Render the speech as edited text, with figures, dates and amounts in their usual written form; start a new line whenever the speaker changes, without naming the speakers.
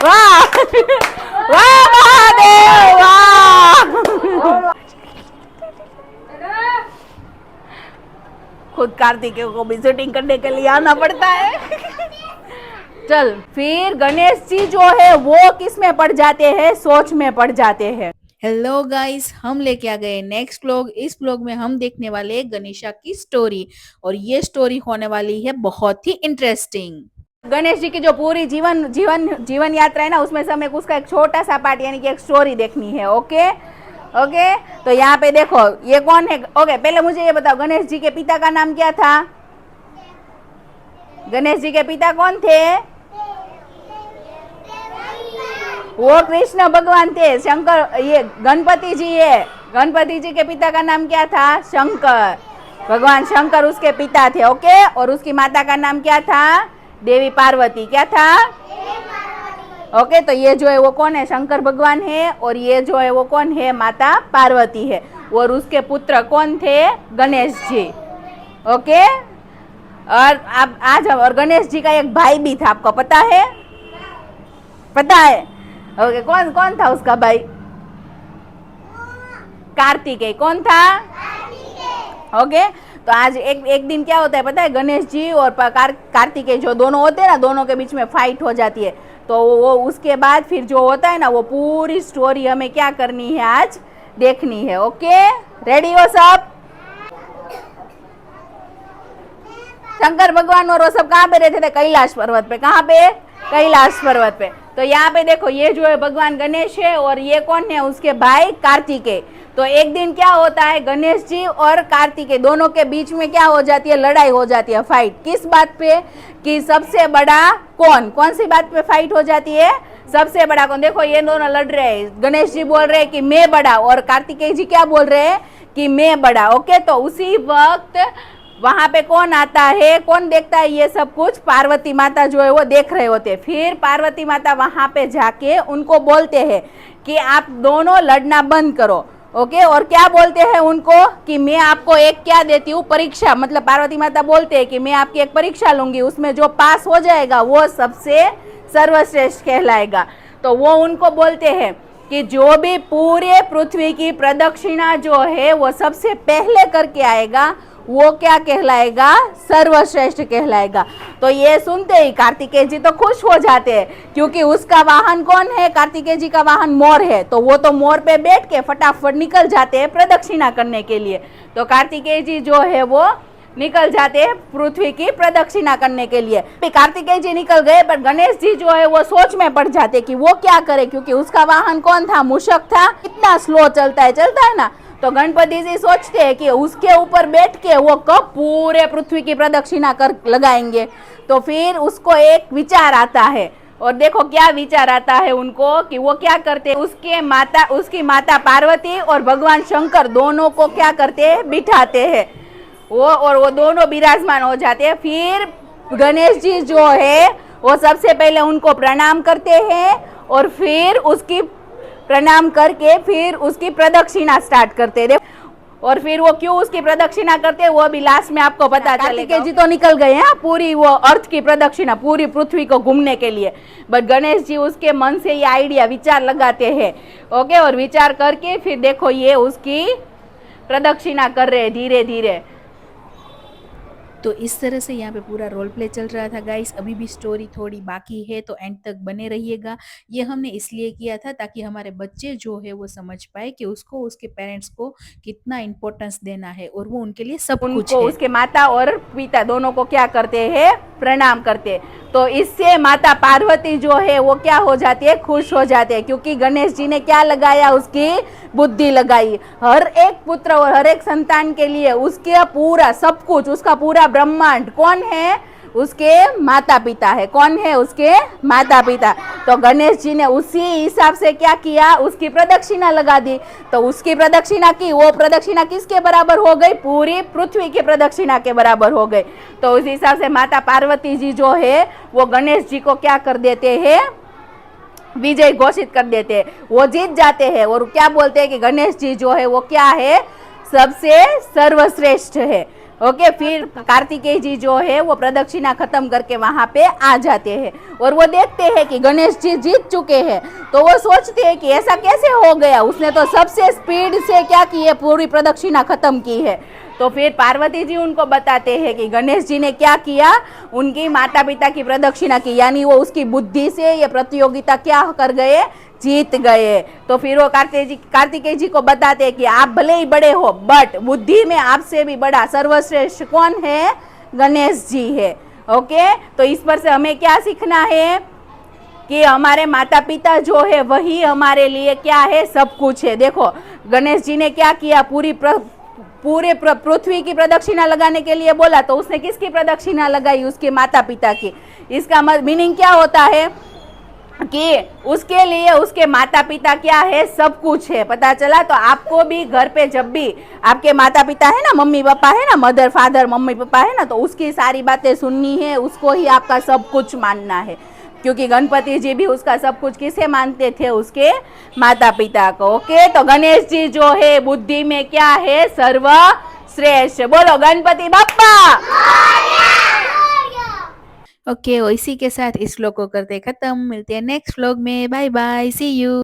वाह वाह महादेव वाह। खुद कार्तिकेय को भी शूटिंग करने के लिए आना पड़ता है। चल फिर गणेश जी जो है वो किस में पड़ जाते हैं, सोच में पड़ जाते हैं।
हेलो गाइस, हम लेके आ गए नेक्स्ट व्लॉग। इस व्लॉग में हम देखने वाले हैं गणेशा की स्टोरी, और ये स्टोरी होने वाली है बहुत ही इंटरेस्टिंग।
गणेश जी की जो पूरी जीवन यात्रा है ना, उसमें से हमें उसका एक छोटा सा पार्ट यानी कि एक स्टोरी देखनी है। ओके ओके, तो यहाँ पे देखो ये कौन है। ओके, पहले मुझे ये बताओ गणेश जी के पिता का नाम क्या था? गणेश जी के पिता कौन थे? वो कृष्ण भगवान थे। शंकर, ये गणपति जी है। गणपति जी के पिता का नाम क्या था? शंकर। भगवान शंकर उसके पिता थे। ओके, और उसकी माता का नाम क्या था? देवी पार्वती। क्या था? ओके, तो ये जो है वो कौन है? शंकर भगवान है, और ये जो है वो कौन है? माता पार्वती है। और उसके पुत्र कौन थे? गणेश जी। ओके, और अब आज और गणेश जी का एक भाई भी था, आपको पता है? पता है? ओके, कौन कौन था उसका भाई? कार्तिकेय। कौन था? ओके, तो आज एक दिन क्या होता है पता है? गणेश जी और कार्तिकेय जो दोनों होते हैं ना, दोनों के बीच में फाइट हो जाती है। तो वो उसके बाद फिर जो होता है ना, वो पूरी स्टोरी हमें क्या करनी है, आज देखनी है। ओके, रेडी हो सब? शंकर भगवान और वो सब कहाँ पे रहते थे? कैलाश पर्वत पे। कहाँ पे? कैलाश पर्वत पे। तो यहाँ पे देखो ये जो है भगवान गणेश है, और ये कौन है? उसके भाई कार्तिकेय। तो एक दिन क्या होता है, गणेश जी और कार्तिकेय दोनों के बीच में क्या हो जाती है? लड़ाई हो जाती है, फाइट। किस बात पे? कि सबसे बड़ा कौन? कौन सी बात पे फाइट हो जाती है? सबसे बड़ा कौन? देखो ये दोनों लड़ रहे हैं। गणेश जी बोल रहे हैं कि मैं बड़ा, और कार्तिकेय जी क्या बोल रहे हैं? कि मैं बड़ा। ओके, तो उसी वक्त वहां पे कौन आता है? कौन देखता है ये सब कुछ? पार्वती माता जो है वो देख रहे होते। फिर पार्वती माता वहां पे जाके उनको बोलते हैं कि आप दोनों लड़ना बंद करो। ओके, और क्या बोलते हैं उनको? कि मैं आपको एक क्या देती हूँ? परीक्षा। मतलब पार्वती माता बोलते हैं कि मैं आपकी एक परीक्षा लूंगी, उसमें जो पास हो जाएगा वो सबसे सर्वश्रेष्ठ कहलाएगा। तो वो उनको बोलते हैं कि जो भी पूरे पृथ्वी की प्रदक्षिणा जो है वो सबसे पहले करके आएगा, वो क्या कहलाएगा? सर्वश्रेष्ठ कहलाएगा। तो ये सुनते ही कार्तिकेय जी तो खुश हो जाते हैं, क्योंकि उसका वाहन कौन है? कार्तिकेय जी का वाहन मोर है। तो वो तो मोर पे बैठ के फटाफट निकल जाते हैं प्रदक्षिणा करने के लिए। तो कार्तिकेय जी जो है वो निकल जाते हैं पृथ्वी की प्रदक्षिणा करने के लिए। कार्तिकेय जी निकल गए, पर गणेश जी जो है वो सोच में पड़ जाते कि वो क्या करे, क्योंकि उसका वाहन कौन था? मूषक था। कितना स्लो चलता है ना। तो गणपति जी सोचते हैं कि उसके ऊपर बैठ के वो कब पूरे पृथ्वी की प्रदक्षिणा कर लगाएंगे। तो फिर उसको एक विचार आता है, और देखो क्या विचार आता है उनको, कि वो क्या करते हैं? उसकी माता पार्वती और भगवान शंकर दोनों को क्या करते हैं? बिठाते हैं वो, और वो दोनों विराजमान हो जाते हैं। फिर गणेश जी जो है वो सबसे पहले उनको प्रणाम करते हैं, और फिर उसकी प्रणाम करके फिर उसकी प्रदक्षिणा स्टार्ट करते हैं। और फिर वो क्यों उसकी प्रदक्षिणा करते हैं वो भी लास्ट में आपको पता चलेगा। कार्तिकेय जी तो निकल गए हैं पूरी वो अर्थ की प्रदक्षिणा, पूरी पृथ्वी को घूमने के लिए, बट गणेश जी उसके मन से ये आइडिया विचार लगाते हैं। ओके, और विचार करके फिर देखो ये उसकी प्रदक्षिणा कर रहे हैं धीरे धीरे।
तो इस तरह से यहाँ पे पूरा रोल प्ले चल रहा था गाइस। अभी भी स्टोरी थोड़ी बाकी है, तो एंड तक बने रहिएगा। ये हमने इसलिए किया था ताकि हमारे बच्चे जो है वो समझ पाए कि उसको उसके पेरेंट्स को कितना इम्पोर्टेंस देना है, और वो उनके लिए सब कुछ
उनको
है।
उसके माता और पिता दोनों को क्या करते हैं? प्रणाम करते हैं। तो इससे माता पार्वती जो है वो क्या हो जाती है? खुश हो जाते हैं, क्योंकि गणेश जी ने क्या लगाया? उसकी बुद्धि लगाई। हर एक पुत्र और हर एक संतान के लिए उसके पूरा सब कुछ, उसका पूरा ब्रह्मांड कौन है? उसके माता पिता है। कौन है? उसके माता पिता। तो गणेश जी ने उसी हिसाब से क्या किया? उसकी प्रदक्षिणा लगा दी। तो उसकी प्रदक्षिणा की, वो प्रदक्षिणा किसके बराबर हो गई? पूरी पृथ्वी की प्रदक्षिणा के बराबर हो गई। तो उस हिसाब से माता पार्वती जी जो है वो गणेश जी को क्या कर देते हैं? विजय घोषित कर देते हैं, वो जीत जाते हैं। और क्या बोलते हैं कि गणेश जी जो है वो क्या है? सबसे सर्वश्रेष्ठ है। ओके, फिर कार्तिकेय जी जो है वो प्रदक्षिणा खत्म करके वहां पे आ जाते हैं और वो देखते हैं कि गणेश जी जीत चुके हैं। तो वो सोचते हैं कि ऐसा कैसे हो गया, उसने तो सबसे स्पीड से क्या की है, पूरी प्रदक्षिणा खत्म की है। तो फिर पार्वती जी उनको बताते हैं कि गणेश जी ने क्या किया, उनकी माता पिता की प्रदक्षिणा की, यानी वो उसकी बुद्धि से ये प्रतियोगिता क्या कर गए, जीत गए। तो फिर वो कार्तिकेय जी को बताते हैं कि आप भले ही बड़े हो बट बुद्धि में आपसे भी बड़ा सर्वश्रेष्ठ कौन है, गणेश जी है। ओके, तो इस पर से हमें क्या सीखना है कि हमारे माता पिता जो है वही हमारे लिए क्या है, सब कुछ है। देखो गणेश जी ने क्या किया, पूरे पृथ्वी की प्रदक्षिणा लगाने के लिए बोला, तो उसने किसकी प्रदक्षिणा लगाई, उसके माता पिता की। इसका मीनिंग क्या होता है कि उसके लिए उसके माता पिता क्या है, सब कुछ है। पता चला? तो आपको भी घर पे जब भी आपके माता पिता है ना, मम्मी पापा है ना, मदर फादर मम्मी पापा है ना, तो उसकी सारी बातें सुननी है, उसको ही आपका सब कुछ मानना है। क्योंकि गणपति जी भी उसका सब कुछ किसे मानते थे, उसके माता पिता को। ओके, तो गणेश जी जो है बुद्धि में क्या है, सर्वश्रेष्ठ। बोलो गणपति बप्पा।
ओके, और इसी के साथ इस व्लॉग को करते खत्म। मिलते हैं नेक्स्ट व्लॉग में। Bye bye, see you.